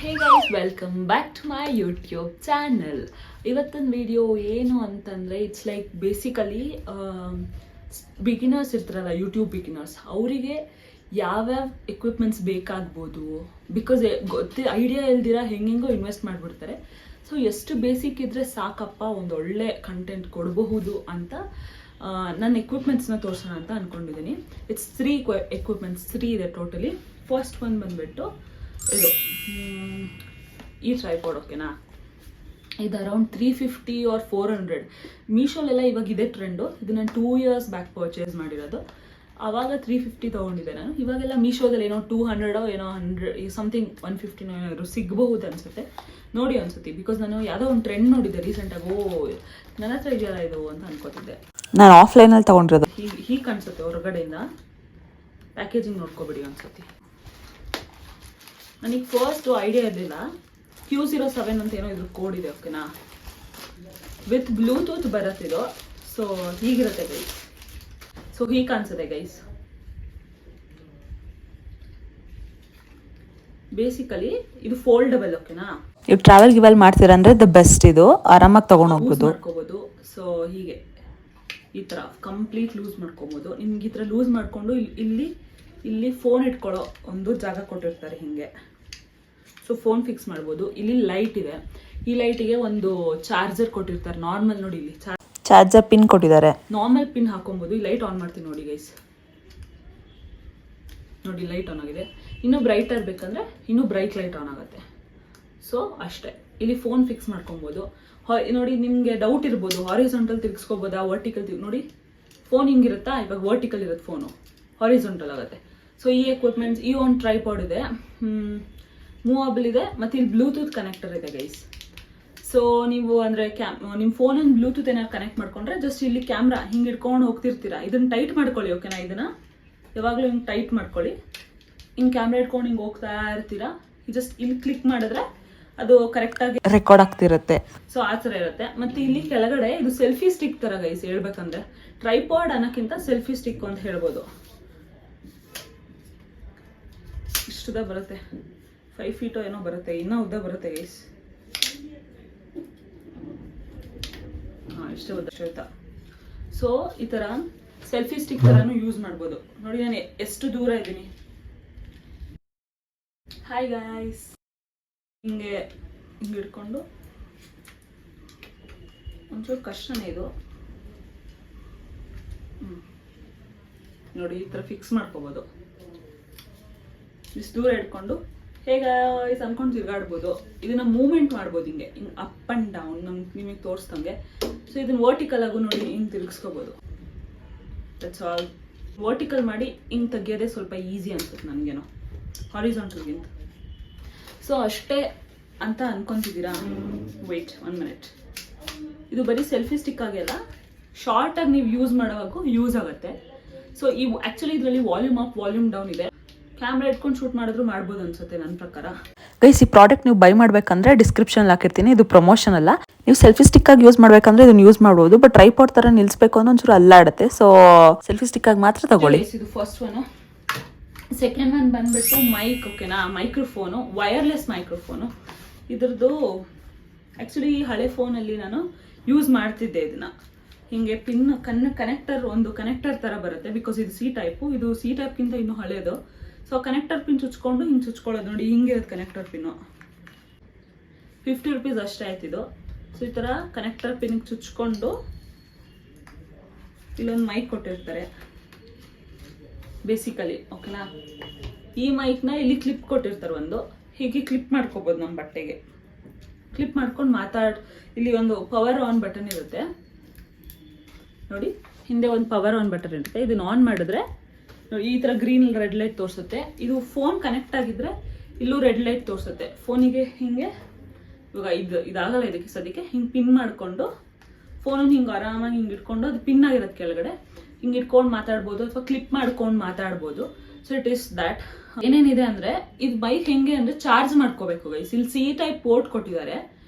Hey guys, welcome back to my YouTube channel. ಇವತ್ತಿನ video ಏನು ಅಂತಂದರೆ, ಇಟ್ಸ್ ಲೈಕ್ ಬೇಸಿಕಲಿ ಬಿಗಿನರ್ಸ್ ಇರ್ತಾರಲ್ಲ, YouTube beginners, ಅವರಿಗೆ ಯಾವ್ಯಾವ ಎಕ್ವಿಪ್ಮೆಂಟ್ಸ್ ಬೇಕಾಗ್ಬೋದು. ಬಿಕಾಸ್ ಐಡಿಯಾ ಇಲ್ದಿರ ಹೆಂಗೆಂಗೋ ಇನ್ವೆಸ್ಟ್ ಮಾಡಿಬಿಡ್ತಾರೆ. ಸೊ ಎಷ್ಟು ಬೇಸಿಕ್ ಇದ್ದರೆ ಸಾಕಪ್ಪ, ಒಂದು ಒಳ್ಳೆ ಕಂಟೆಂಟ್ ಕೊಡಬಹುದು ಅಂತ ನನ್ನ ಎಕ್ವಿಪ್ಮೆಂಟ್ಸ್ನ ತೋರಿಸೋಣ ಅಂತ ಅಂದ್ಕೊಂಡಿದ್ದೀನಿ. ಇಟ್ಸ್ 3 ಎಕ್ವಿಪ್ಮೆಂಟ್ಸ್, 3 ಇದೆ ಟೋಟಲಿ. ಫಸ್ಟ್ ಒನ್ ಬಂದುಬಿಟ್ಟು ಇದು ಈ ಟ್ರೈಪಾಡ್. ಓಕೆನಾ, ಇದು ಅರೌಂಡ್ 350 ಆರ್ 400. ಮೀಶೋಲೆಲ್ಲ ಇವಾಗ ಇದೆ ಟ್ರೆಂಡು. ಇದು ನಾನು 2 years ಬ್ಯಾಕ್ ಪರ್ಚೇಸ್ ಮಾಡಿರೋದು. ಆವಾಗ 350 ತೊಗೊಂಡಿದ್ದೆ ನಾನು. ಇವಾಗೆಲ್ಲ ಮೀಶೋದಲ್ಲಿ ಏನೋ 200 ಏನೋ 100 ಸಮಥಿಂಗ್ 150 ಏನಾದ್ರು ಸಿಗಬಹುದು ಅನ್ಸುತ್ತೆ. ನೋಡಿ ಅನ್ಸುತ್ತೆ, ಬಿಕಾಸ್ ನಾನು ಯಾವುದೋ ಒಂದು ಟ್ರೆಂಡ್ ನೋಡಿದ್ದೆ ರೀಸೆಂಟಾಗಿ. ನನ್ನ ಹತ್ರ ಇದೆಯಲ್ಲ ಇದು ಅಂತ ಅನ್ಕೋತಿದ್ದೆ. ನಾನು ಆಫ್ಲೈನಲ್ಲಿ ತೊಗೊಂಡಿರೋದು. ಹೀಗೆ ಕಾಣಿಸುತ್ತೆ ಹೊರಗಡೆಯಿಂದ. ಪ್ಯಾಕೇಜಿಂಗ್ ನೋಡ್ಕೊಬಿಡಿ ಅನ್ಸುತ್ತೆ. ನನಗೆ ಫಸ್ಟ್ ಐಡಿಯಾ ಇರಲಿಲ್ಲ. Q07 ಅಂತ ಏನೋ ಇದ್ರ ಕೋಡ್ ಇದೆ. ಓಕೆನಾ, ವಿತ್ ಬ್ಲೂಟೂತ್ ಬರುತ್ತಿದ್ದು. ಸೊ ಹೀಗಿರುತ್ತೆ ಗೈಸ್. ಸೊ ಹೀಗೆ ಕಾಣಿಸುತ್ತೆ ಗೈಸ್. ಬೇಸಿಕಲಿ ಇದು ಫೋಲ್ಡಬಲ್. ಓಕೆನಾ, ನೀವು ಟ್ರಾವೆಲ್ ಗಿವೆಲ್ ಮಾಡ್ತೀರಾ ಅಂದರೆ ದ ಬೆಸ್ಟ್. ಇದು ಆರಾಮಾಗಿ ತೊಗೊಂಡು ಹೋಗ್ಬೋದು. ಸೊ ಹೀಗೆ ಈ ಥರ ಕಂಪ್ಲೀಟ್ ಲೂಸ್ ಮಾಡ್ಕೊಬೋದು. ನಿಮ್ಗೆ ಈ ಥರ ಲೂಸ್ ಮಾಡಿಕೊಂಡು ಇಲ್ಲಿ ಫೋನ್ ಇಟ್ಕೊಳ್ಳೋ ಒಂದು ಜಾಗ ಕೊಟ್ಟಿರ್ತಾರೆ ಹಿಂಗೆ. ಸೊ ಫೋನ್ ಫಿಕ್ಸ್ ಮಾಡ್ಬೋದು. ಇಲ್ಲಿ ಲೈಟ್ ಇದೆ. ಈ ಲೈಟಿಗೆ ಒಂದು ಚಾರ್ಜರ್ ಕೊಟ್ಟಿರ್ತಾರೆ. ನಾರ್ಮಲ್ ನೋಡಿ, ಇಲ್ಲಿ ಚಾರ್ಜರ್ ಪಿನ್ ಕೊಟ್ಟಿದ್ದಾರೆ. ನಾರ್ಮಲ್ ಪಿನ್ ಹಾಕೊಬೋದು. ಈ ಲೈಟ್ ಆನ್ ಮಾಡ್ತೀನಿ ನೋಡಿ ಗೈಸ್. ನೋಡಿ, ಲೈಟ್ ಆನ್ ಆಗಿದೆ. ಇನ್ನೂ ಬ್ರೈಟ್ ಆಗಬೇಕಂದ್ರೆ ಇನ್ನೂ ಬ್ರೈಟ್ ಲೈಟ್ ಆನ್ ಆಗುತ್ತೆ. ಸೊ ಅಷ್ಟೇ. ಇಲ್ಲಿ ಫೋನ್ ಫಿಕ್ಸ್ ಮಾಡ್ಕೊಬೋದು. ನೋಡಿ, ನಿಮಗೆ ಡೌಟ್ ಇರ್ಬೋದು, ಹಾರಿಜಾಂಟಲ್ ತಿರ್ಗಿಸ್ಕೋಬೋದಾ, ವರ್ಟಿಕಲ್ ನೋಡಿ. ಫೋನ್ ಹಿಂಗಿರುತ್ತಾ, ಇವಾಗ ವರ್ಟಿಕಲ್ ಇರುತ್ತೆ ಫೋನು, ಹಾರಿಜಾಂಟಲ್ ಆಗುತ್ತೆ. ಸೊ ಈ ಎಕ್ವಿಪ್ಮೆಂಟ್ಸ್, ಈ ಒಂದು ಟ್ರೈಪಾಡ್ ಇದೆ, ಮೂವಬಲ್ ಇದೆ, ಮತ್ತು ಇಲ್ಲಿ ಬ್ಲೂಟೂತ್ ಕನೆಕ್ಟರ್ ಇದೆ ಗೈಸ್. ಸೊ ನೀವು ಅಂದರೆ ನಿಮ್ಮ ಫೋನನ್ನು ಬ್ಲೂಟೂತ್ ಏನಾದ್ರು ಕನೆಕ್ಟ್ ಮಾಡ್ಕೊಂಡ್ರೆ ಜಸ್ಟ್ ಇಲ್ಲಿ ಕ್ಯಾಮ್ರಾ ಹಿಂಗೆ ಇಟ್ಕೊಂಡು ಹೋಗ್ತಿರ್ತೀರಾ. ಇದನ್ನು ಟೈಟ್ ಮಾಡ್ಕೊಳ್ಳಿ. ಓಕೆನಾ, ಇದನ್ನು ಯಾವಾಗಲೂ ಹಿಂಗೆ ಟೈಟ್ ಮಾಡ್ಕೊಳ್ಳಿ. ಹಿಂಗೆ ಕ್ಯಾಮ್ರಾ ಇಟ್ಕೊಂಡು ಹಿಂಗೆ ಹೋಗ್ತಾ ಇರ್ತೀರಾ. ಜಸ್ಟ್ ಇಲ್ಲಿ ಕ್ಲಿಕ್ ಮಾಡಿದ್ರೆ ಅದು ಕರೆಕ್ಟಾಗಿ ರೆಕಾರ್ಡ್ ಆಗ್ತಿರುತ್ತೆ. ಸೊ ಆ ಥರ ಇರುತ್ತೆ. ಮತ್ತು ಇಲ್ಲಿ ಕೆಳಗಡೆ ಇದು ಸೆಲ್ಫಿ ಸ್ಟಿಕ್ ಥರ ಗೈಸ್. ಹೇಳ್ಬೇಕಂದ್ರೆ ಟ್ರೈಪಾಡ್ ಅನ್ನೋಕ್ಕಿಂತ ಸೆಲ್ಫಿ ಸ್ಟಿಕ್ ಅಂತ ಹೇಳ್ಬೋದು. ಇಷ್ಟುದ ಬರುತ್ತೆ, 5 feet ಏನೋ ಬರುತ್ತೆ, ಇನ್ನೂ ಉದ್ದ ಬರುತ್ತೆ ಗೈಸ್. ಇಷ್ಟೇ ಉದ್ದ. ಸೊ ಈ ಥರ ಸೆಲ್ಫಿ ಸ್ಟಿಕ್ ಥರನೂ ಯೂಸ್ ಮಾಡ್ಬೋದು. ನೋಡಿ, ನಾನು ಎಷ್ಟು ದೂರ ಇದ್ದೀನಿ. ಹಾಯ್ ಗಾಯ್ಸ್, ಹಿಂಗೆ ಇಟ್ಕೊಂಡು ಒಂಚೂರು ಕಷ್ಟನೇ ಇದು. ನೋಡಿ, ಈ ಥರ ಫಿಕ್ಸ್ ಮಾಡ್ಕೋಬೋದು. ಇಷ್ಟು ದೂರ ಇಟ್ಕೊಂಡು ಹೇಗೆ ಅನ್ಕೊಂಡು ತಿರ್ಗಾಡ್ಬೋದು. ಇದನ್ನ ಮೂವ್ಮೆಂಟ್ ಮಾಡ್ಬೋದು ಹಿಂಗೆ ಅಪ್ ಆ್ಯಂಡ್ ಡೌನ್. ನಿಮಗೆ ತೋರಿಸ್ದಂಗೆ. ಸೊ ಇದನ್ನ ವರ್ಟಿಕಲ್ ಆಗು ನೋಡಿ, ಹಿಂಗೆ ತಿರ್ಗಿಸ್ಕೋಬೋದು. That's all. ವರ್ಟಿಕಲ್ ಮಾಡಿ ಹಿಂಗೆ ತೆಗಿಯೋದೇ ಸ್ವಲ್ಪ ಈಸಿ ಅನ್ಸುತ್ತೆ ನನಗೇನೋ, ಹಾರಿಜಾಂಟಲ್ಗಿಂತ. ಸೊ ಅಷ್ಟೇ ಅಂತ ಅನ್ಕೊಂತಿದ್ದೀರಾ? Weight 1 minute. ಇದು ಬರೀ ಸೆಲ್ಫಿ ಸ್ಟಿಕ್ ಆಗಿಲ್ಲ, ಶಾರ್ಟಾಗಿ ನೀವು ಯೂಸ್ ಮಾಡೋವಾಗೂ ಯೂಸ್ ಆಗುತ್ತೆ. ಸೊ ಈ ಆ್ಯಕ್ಚುಲಿ ಇದರಲ್ಲಿ ವಾಲ್ಯೂಮ್ ಅಪ್, ವಾಲ್ಯೂಮ್ ಡೌನ್ ಇದೆ. ಕ್ಯಾಮ್ರಾ ಇಟ್ಕೊಂಡು ಶೂಟ್ ಮಾಡಿದ್ರು ಮಾಡ್ಬೋದು ಅನ್ಸುತ್ತೆ ನನ್ನ ಪ್ರಕಾರ. ಗೈಸ್, ಈ ಪ್ರಾಡಕ್ಟ್ ನೀವು ಬೈ ಮಾಡಬೇಕಂದ್ರೆ ಡಿಸ್ಕ್ರಿಪ್ಷನ್ ಹಾಕಿರ್ತೀನಿ. ಇದು ಪ್ರಮೋಷನ್ ಅಲ್ಲ. ನೀವು ಸೆಲ್ಫಿ ಸ್ಟಿಕ್ ಆಗಿ ಯೂಸ್ ಮಾಡ್ಬೇಕಂದ್ರೆ ಇದನ್ನ ಯೂಸ್ ಮಾಡ್ಬೋದು. ಬಟ್ ಟ್ರೈಪಾಡ್ ತರ ನಿಲ್ಸ್ಬೇಕು ಅನ್ನೋ ಒಂಚೂರು ಅಲ್ಲಾಡುತ್ತೆ. ಸೊ ಸೆಲ್ಫಿ ಸ್ಟಿಕ್ ಆಗಿ ಮಾತ್ರ ತಗೊಳ್ಳಿ. ಇದು ಫಸ್ಟ್ ಒನ್. ಸೆಕೆಂಡ್ ಒನ್ ಬಂದ್ಬಿಟ್ಟು ಮೈಕ್. ಓಕೆನಾ, ಮೈಕ್ರೋಫೋನು, ವೈರ್ಲೆಸ್ ಮೈಕ್ರೋಫೋನು. ಇದ್ರದ್ದು ಆ್ಯಕ್ಚುಲಿ ಹಳೆ ಫೋನಲ್ಲಿ ನಾನು ಯೂಸ್ ಮಾಡ್ತಿದ್ದೆ. ಇದನ್ನ ಹಿಂಗೆ ಪಿನ್ ಕನೆಕ್ಟರ್, ಒಂದು ಕನೆಕ್ಟರ್ ಥರ ಬರುತ್ತೆ. ಬಿಕಾಸ್ ಇದು ಸಿ ಟೈಪು. ಇದು ಸಿ ಟೈಪ್ಗಿಂತ ಇನ್ನೂ ಹಳೇದು. ಸೊ ಕನೆಕ್ಟರ್ ಪಿನ್ ಚುಚ್ಕೊಂಡು ಹಿಂಗೆ ಚುಚ್ಕೊಳ್ಳೋದು ನೋಡಿ, ಹಿಂಗಿರುತ್ತೆ ಕನೆಕ್ಟರ್ ಪಿನ್ನು. 50 rupees ಅಷ್ಟೇ ಆಯ್ತಿದು. ಸೊ ಈ ಥರ ಕನೆಕ್ಟರ್ ಪಿನ್ಗೆ ಚುಚ್ಕೊಂಡು ಇಲ್ಲೊಂದು ಮೈಕ್ ಕೊಟ್ಟಿರ್ತಾರೆ ಬೇಸಿಕಲಿ. ಓಕೆನಾ, ಈ ಮೈಕ್ನ ಇಲ್ಲಿ ಕ್ಲಿಪ್ ಕೊಟ್ಟಿರ್ತಾರೆ ಒಂದು. ಹೀಗೆ ಕ್ಲಿಪ್ ಮಾಡ್ಕೋಬೋದು ನಮ್ಮ ಬಟ್ಟೆಗೆ. ಕ್ಲಿಪ್ ಮಾಡ್ಕೊಂಡು ಇಲ್ಲಿ ಒಂದು ಪವರ್ ಆನ್ ಬಟನ್ ಇರುತ್ತೆ ನೋಡಿ. ಹಿಂದೆ ಒಂದು ಪವರ್ ಆನ್ ಬಟನ್ ಇರುತ್ತೆ. ಇದನ್ನ ಆನ್ ಮಾಡಿದ್ರೆ ಈ ಥರ ಗ್ರೀನ್ ರೆಡ್ ಲೈಟ್ ತೋರಿಸುತ್ತೆ. ಇದು ಫೋನ್ ಕನೆಕ್ಟ್ ಆಗಿದ್ರೆ ಇಲ್ಲೂ ರೆಡ್ ಲೈಟ್ ತೋರಿಸುತ್ತೆ. ಫೋನಿಗೆ ಹಿಂಗೆ ಇವಾಗ ಇದಾಗಲ್ಲ ಇದಕ್ಕೆ ಸದ್ಯಕ್ಕೆ. ಹಿಂಗೆ ಪಿನ್ ಮಾಡಿಕೊಂಡು ಫೋನನ್ನು ಹಿಂಗೆ ಆರಾಮಾಗಿ ಹಿಂಗೆ ಇಟ್ಕೊಂಡು, ಅದು ಪಿನ್ ಆಗಿರೋದು ಕೆಳಗಡೆ, ಹಿಂಗೆ ಇಟ್ಕೊಂಡು ಮಾತಾಡ್ಬೋದು ಅಥವಾ ಕ್ಲಿಪ್ ಮಾಡ್ಕೊಂಡು ಮಾತಾಡ್ಬೋದು. So it is that. ಏನೇನಿದೆ ಅಂದರೆ, ಇದು ಬೈಕ್ ಹೆಂಗೆ ಅಂದರೆ ಚಾರ್ಜ್ ಮಾಡ್ಕೋಬೇಕು ಗೈಸ್. ಇಲ್ಲಿ ಸಿ ಟೈಪ್ ಪೋರ್ಟ್ ಕೊಟ್ಟಿದ್ದಾರೆ.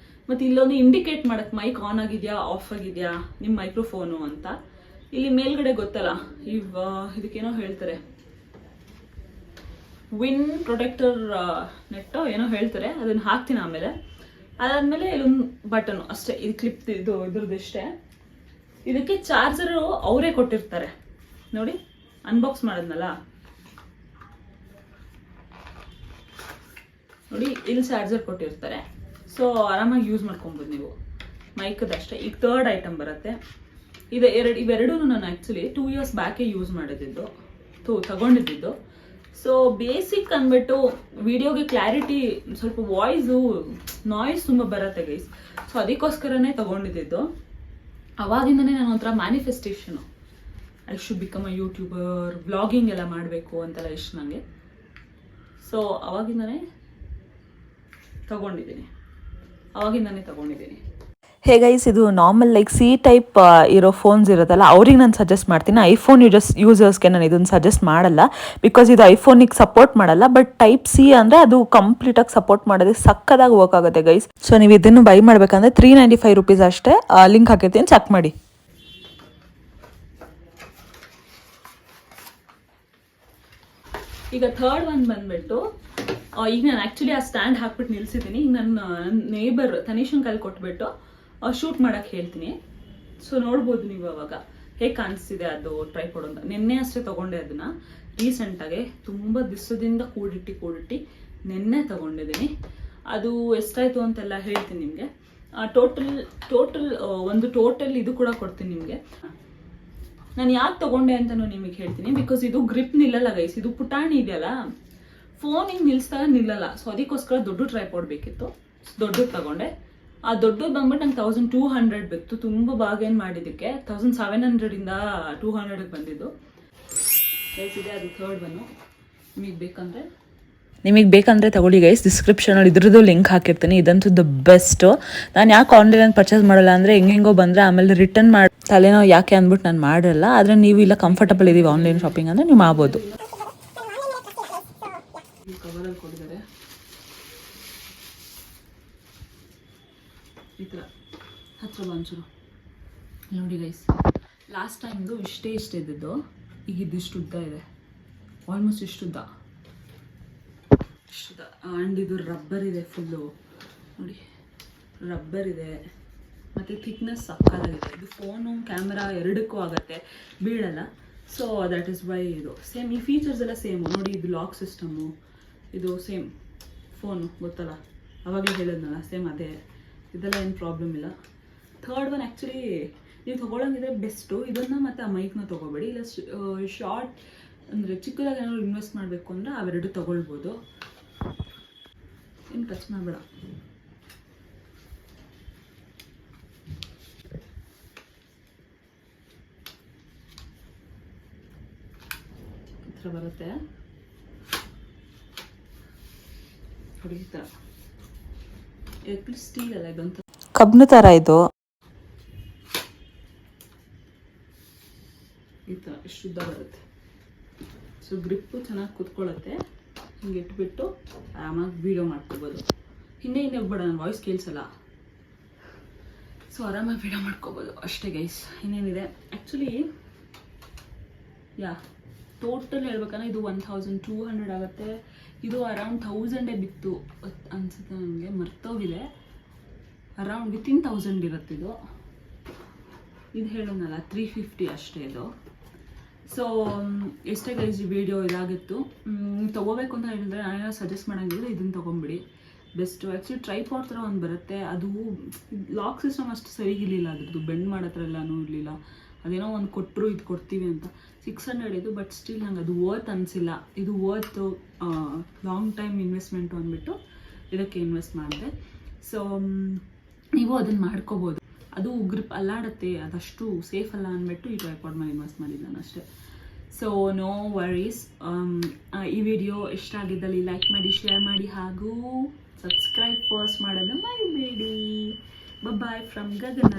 ಮತ್ತು ಇಲ್ಲೊಂದು ಇಂಡಿಕೇಟ್ ಮಾಡೋಕ್ಕೆ ಮೈಕ್ ಆನ್ ಆಗಿದೆಯಾ, ಆಫ್ ಆಗಿದೆಯಾ ನಿಮ್ಮ ಮೈಕ್ರೋಫೋನು ಅಂತ. ಇಲ್ಲಿ ಮೇಲ್ಗಡೆ ಗೊತ್ತಲ್ಲ, ಇದಕ್ಕೇನೋ ಹೇಳ್ತಾರೆ, ವಿನ್ ಪ್ರೊಟೆಕ್ಟರ್ ನೆಟ್ಟು ಏನೋ ಹೇಳ್ತಾರೆ, ಅದನ್ನು ಹಾಕ್ತೀನಿ ಆಮೇಲೆ. ಅದಾದಮೇಲೆ ಇಲ್ಲೊಂದು ಬಟನು ಅಷ್ಟೇ, ಇದು ಕ್ಲಿಪ್ ಇದ್ರದ್ದು ಇಷ್ಟೇ. ಇದಕ್ಕೆ ಚಾರ್ಜರು ಅವರೇ ಕೊಟ್ಟಿರ್ತಾರೆ ನೋಡಿ, ಅನ್ಬಾಕ್ಸ್ ಮಾಡಿದ್ನಲ್ಲ ನೋಡಿ, ಇಲ್ಲಿ ಚಾರ್ಜರ್ ಕೊಟ್ಟಿರ್ತಾರೆ. ಸೊ ಆರಾಮಾಗಿ ಯೂಸ್ ಮಾಡ್ಕೊಬೋದು ನೀವು. ಮೈಕದಷ್ಟೇ. ಈಗ 3rd ಐಟಮ್ ಬರುತ್ತೆ. ಇವೆರಡೂ ನಾನು ಆ್ಯಕ್ಚುಲಿ 2 years ಬ್ಯಾಕೇ ಯೂಸ್ ಮಾಡಿದ್ದು, ತಗೊಂಡಿದ್ದು. ಸೊ ಬೇಸಿಕ್ ಅಂದ್ಬಿಟ್ಟು ವಿಡಿಯೋಗೆ ಕ್ಲಾರಿಟಿ, ಸ್ವಲ್ಪ ವಾಯ್ಸು ನಾಯ್ಸ್ ತುಂಬ ಬರುತ್ತೆ ಗೈಸ್. ಸೊ ಅದಕ್ಕೋಸ್ಕರನೇ ತಗೊಂಡಿದ್ದು. ಅವಾಗಿಂದನೇ ನಾನು ಒಂಥರ manifestation, I should become a YouTuber, vlogging ಎಲ್ಲ ಮಾಡಬೇಕು ಅಂತೆಲ್ಲ ಇಷ್ಟ ನನಗೆ. ಸೊ ಅವಾಗಿಂದನೇ ತಗೊಂಡಿದ್ದೀನಿ. ಹೇ ಗೈಸ್, ಇದು ನಾರ್ಮಲ್ ಲೈಕ್ ಸಿ ಟೈಪ್ ಇರೋ ಫೋನ್ಸ್ ಇರುತ್ತಲ್ಲ, ಅವ್ರಿಗೆ ನಾನು ಸಜೆಸ್ಟ್ ಮಾಡ್ತೀನಿ. ಐಫೋನ್ ಯೂಸರ್ಸ್ಗೆ ನಾನು ಇದನ್ನು ಸಜೆಸ್ಟ್ ಮಾಡಲ್ಲ, ಬಿಕಾಸ್ ಇದು ಐಫೋನಿಗೆ ಸಪೋರ್ಟ್ ಮಾಡಲ್ಲ. ಬಟ್ ಟೈಪ್ ಸಿ ಅಂದರೆ ಅದು ಕಂಪ್ಲೀಟಾಗಿ ಸಪೋರ್ಟ್ ಮಾಡೋದೇ ಸಕ್ಕದಾಗಿ ವರ್ಕ್ ಆಗುತ್ತೆ ಗೈಸ್. ಸೊ ನೀವು ಇದನ್ನು ಬೈ ಮಾಡಬೇಕಂದ್ರೆ 395 rupees ಅಷ್ಟೇ. ಲಿಂಕ್ ಹಾಕಿರ್ತೀನಿ, ಚೆಕ್ ಮಾಡಿ. ಈಗ 3rd ಒನ್ ಬಂದ್ಬಿಟ್ಟು, ಈಗ ನಾನು ಆ್ಯಕ್ಚುಲಿ ಆ ಸ್ಟ್ಯಾಂಡ್ ಹಾಕ್ಬಿಟ್ಟು ನಿಲ್ಸಿದ್ದೀನಿ. ಈಗ ನನ್ನ ನೇಬರ್ ತನೀಶನ್ ಕೈಲಿ ಕೊಟ್ಬಿಟ್ಟು ಶೂಟ್ ಮಾಡೋಕ್ಕೆ ಹೇಳ್ತೀನಿ. ಸೊ ನೋಡ್ಬೋದು ನೀವು ಅವಾಗ ಹೇಗೆ ಕಾಣಿಸ್ತಿದೆ ಅದು ಟ್ರೈಪಾಡ್ ಅಂತ. ನಿನ್ನೆ ಅಷ್ಟೇ ತೊಗೊಂಡೆ ಅದನ್ನು, ರೀಸೆಂಟಾಗೆ ತುಂಬ ದಿವಸದಿಂದ ಕೂಡಿಟ್ಟು ನಿನ್ನೆ ತೊಗೊಂಡಿದ್ದೀನಿ. ಅದು ಎಷ್ಟಾಯಿತು ಅಂತೆಲ್ಲ ಹೇಳ್ತೀನಿ ನಿಮಗೆ. ಟೋಟಲ್ ಇದು ಕೂಡ ಕೊಡ್ತೀನಿ ನಿಮಗೆ. ನಾನು ಯಾಕೆ ತೊಗೊಂಡೆ ಅಂತಲೂ ನಿಮಗೆ ಹೇಳ್ತೀನಿ. ಬಿಕಾಸ್ ಇದು ಗ್ರಿಪ್ ನಿಲ್ಲಲ್ಲ ಗೈಸ್, ಇದು ಪುಟಾಣಿ ಇದೆಯಲ್ಲ, ಫೋನ್ ಹಿಂಗೆ ನಿಲ್ಲಿಸಿದಾಗ ನಿಲ್ಲಲ್ಲ. ಸೊ ಅದಕ್ಕೋಸ್ಕರ ದೊಡ್ಡ ಟ್ರೈಪಾಡ್ ಬೇಕಿತ್ತು, ದೊಡ್ಡದು ತಗೊಂಡೆ. ಆ ದೊಡ್ಡದು ಬಂದ್ಬಿಟ್ಟು ನಂಗೆ 1200 ಬಿತ್ತು. ತುಂಬ ಬಾಗೇನು ಮಾಡಿದ್ದಕ್ಕೆ 1700ಇಂದ 200ಗೆ ಬಂದಿದ್ದು ಗೈಸ್. ಇದೆ ಅದು 3rd ಒನ್ನು. ನಿಮಗೆ ಬೇಕಂದರೆ ತಗೊಳ್ಳಿ ಗೈಸ್, ಡಿಸ್ಕ್ರಿಪ್ಷನಲ್ಲಿ ಇದ್ರದ್ದು ಲಿಂಕ್ ಹಾಕಿರ್ತೀನಿ. ಇದಂತೂ ದ ಬೆಸ್ಟು. ನಾನು ಯಾಕೆ ಆನ್ಲೈನಲ್ಲಿ ಪರ್ಚೇಸ್ ಮಾಡಲ್ಲ ಅಂದರೆ, ಹೆಂಗೆಂಗೋ ಬಂದರೆ ಆಮೇಲೆ ರಿಟರ್ನ್ ಮಾಡಿ ತಲೆನೋ ಯಾಕೆ ಅಂದ್ಬಿಟ್ಟು ನಾನು ಮಾಡಲ್ಲ. ಆದರೆ ನೀವು ಇಲ್ಲ ಕಂಫರ್ಟಬಲ್ ಇದೀವಿ ಆನ್ಲೈನ್ ಶಾಪಿಂಗ್ ಅಂದರೆ ನೀವು ಮಾಡ್ಬೋದು. ಕವರಲ್ಲಿ ಕೊಟ್ಟಿದ್ದಾರೆ ಈ ಥರ. ಹತ್ರ ಒಂಚೂರು ನೋಡಿ ಗೈಸ್, ಲಾಸ್ಟ್ ಟೈಮ್ದು ಇಷ್ಟೇ ಇದ್ದಿದ್ದು, ಈಗ ಇದಿಷ್ಟು ಉದ್ದ ಇದೆ, ಆಲ್ಮೋಸ್ಟ್ ಇಷ್ಟುದ್ದ. ಆ್ಯಂಡ್ ಇದು ರಬ್ಬರ್ ಇದೆ ಫುಲ್ಲು ನೋಡಿ, ರಬ್ಬರ್ ಇದೆ. ಮತ್ತು ಥಿಕ್ನೆಸ್ ಸಕ್ಕತ್ತಾಗಿದೆ. ಇದು ಫೋನು ಕ್ಯಾಮ್ರಾ ಎರಡಕ್ಕೂ ಆಗುತ್ತೆ, ಬೀಳಲ್ಲ. ಸೊ ದಟ್ ಈಸ್ ವೈ ಇದು ಸೇಮ್. ಈ ಫೀಚರ್ಸ್ ಎಲ್ಲ ಸೇಮು ನೋಡಿ. ಇದು ಲಾಕ್ ಸಿಸ್ಟಮು, ಇದು ಸೇಮ್ ಫೋನು ಗೊತ್ತಲ್ಲ, ಅವಾಗಲೇ ಹೇಳಿದ್ನಲ್ಲ, ಸೇಮ್ ಅದೇ. ಇದೆಲ್ಲ ಏನು ಪ್ರಾಬ್ಲಮ್ ಇಲ್ಲ. 3rd ಒನ್ ಆ್ಯಕ್ಚುಲಿ ನೀವು ತೊಗೊಳಂಗಿದ್ರೆ ಬೆಸ್ಟು. ಇದನ್ನು ಮತ್ತು ಆ ಮೈಕ್ನ ತೊಗೋಬೇಡಿ. ಇಲ್ಲ ಶಾರ್ಟ್ ಅಂದರೆ ಚಿಕ್ಕದಾಗಿ ಏನಾದ್ರು ಇನ್ವೆಸ್ಟ್ ಮಾಡಬೇಕು ಅಂದರೆ ಅವೆರಡು ತೊಗೊಳ್ಬೋದು. ಏನು ಟಚ್ ಮಾಡಬೇಡ. ಈ ಥರ ಬರುತ್ತೆ ನೋಡಿ, ಈ ಥರ. ಸ್ಟೀಲ್ ಅಲ್ಲ, ಇದಂತ ಕಬ್ಬಿಣ ಥರ ಇದು. ಈ ಥರ ಇಷ್ಟು ಉದ್ದ ಬರುತ್ತೆ. ಸೊ ಗ್ರಿಪ್ಪು ಚೆನ್ನಾಗಿ ಕುತ್ಕೊಳ್ಳುತ್ತೆ. ಹಿಂಗೆ ಇಟ್ಬಿಟ್ಟು ಆರಾಮಾಗಿ ವೀಡಿಯೋ ಮಾಡ್ಕೋಬೋದು. ಹಿಂದೆ ಹೋಗ್ಬೇಡ, ನನ್ನ ವಾಯ್ಸ್ ಕೇಳಿಸಲ್ಲ. ಸೊ ಆರಾಮಾಗಿ ವೀಡಿಯೋ ಮಾಡ್ಕೋಬೋದು ಅಷ್ಟೇ ಗೈಸ್. ಇನ್ನೇನಿದೆ ಆ್ಯಕ್ಚುಲಿ ಟೋಟಲ್ ಹೇಳ್ಬೇಕಂದ್ರೆ ಇದು 1200 ಆಗುತ್ತೆ. ಇದು ಅರೌಂಡ್ 1000 ಬಿತ್ತು ಅನ್ಸುತ್ತೆ ನನಗೆ, ಮರ್ತೋಗಿದೆ. ಅರೌಂಡ್ ವಿತಿನ್ 1000 ಇರುತ್ತೆ ಇದು. ಹೇಳೋನಲ್ಲ 350 ಅಷ್ಟೇ ಇದು. ಸೊ ಎಷ್ಟೇ ಗೈಸ್ ವಿಡಿಯೋ ಇದಾಗಿತ್ತು. ತೊಗೋಬೇಕು ಅಂತ ಹೇಳಿದ್ರೆ ನಾನೇನೋ ಸಜೆಸ್ಟ್ ಮಾಡೋಂಗಿದ್ರೆ ಇದನ್ನು ತೊಗೊಂಬಿಡಿ, ಬೆಸ್ಟು. ಆ್ಯಕ್ಚುಲಿ ಟ್ರೈಪಾಡ್ ಥರ ಒಂದು ಬರುತ್ತೆ, ಅದು ಲಾಕ್ ಸಿಸ್ಟಮ್ ಅಷ್ಟು ಸರಿಗಿರಲಿಲ್ಲ, ಅದ್ರದ್ದು ಬೆಂಡ್ ಮಾಡೋ ಥರ ಎಲ್ಲನೂ ಇರಲಿಲ್ಲ. ಅದೇನೋ ಒಂದು ಕೊಟ್ಟರು ಇದು ಕೊಡ್ತೀವಿ ಅಂತ 600 ಇದು. ಬಟ್ ಸ್ಟಿಲ್ ನಂಗೆ ಅದು ವರ್ತ್ ಅನಿಸಿಲ್ಲ. ಇದು ವರ್ತು ಲಾಂಗ್ ಟೈಮ್ ಇನ್ವೆಸ್ಟ್ಮೆಂಟು ಅಂದ್ಬಿಟ್ಟು ಇದಕ್ಕೆ ಇನ್ವೆಸ್ಟ್ ಮಾಡಿದೆ. ಸೊ ನೀವು ಅದನ್ನು ಮಾಡ್ಕೋಬೋದು. ಅದು ಗ್ರಿಪ್ ಅಲ್ಲಾಡುತ್ತೆ, ಅದಷ್ಟು ಸೇಫ್ ಅಲ್ಲ ಅಂದ್ಬಿಟ್ಟು ಈ ಟ್ರೈಪಾಡ್ ಮೇಲೆ ಇನ್ವೆಸ್ಟ್ ಮಾಡಿದ್ದು ನಾನು ಅಷ್ಟೇ. So no worries. ಈ ವಿಡಿಯೋ ಇಷ್ಟ ಆಗಿದ್ದಲ್ಲಿ ಲೈಕ್ ಮಾಡಿ, ಶೇರ್ ಮಾಡಿ, ಹಾಗೂ ಸಬ್ಸ್ಕ್ರೈಬ್ ಮಾಡೋದನ್ನ ಮರಿಬೇಡಿ. ಬಾಯ್ ಫ್ರಮ್ ಗಗನ.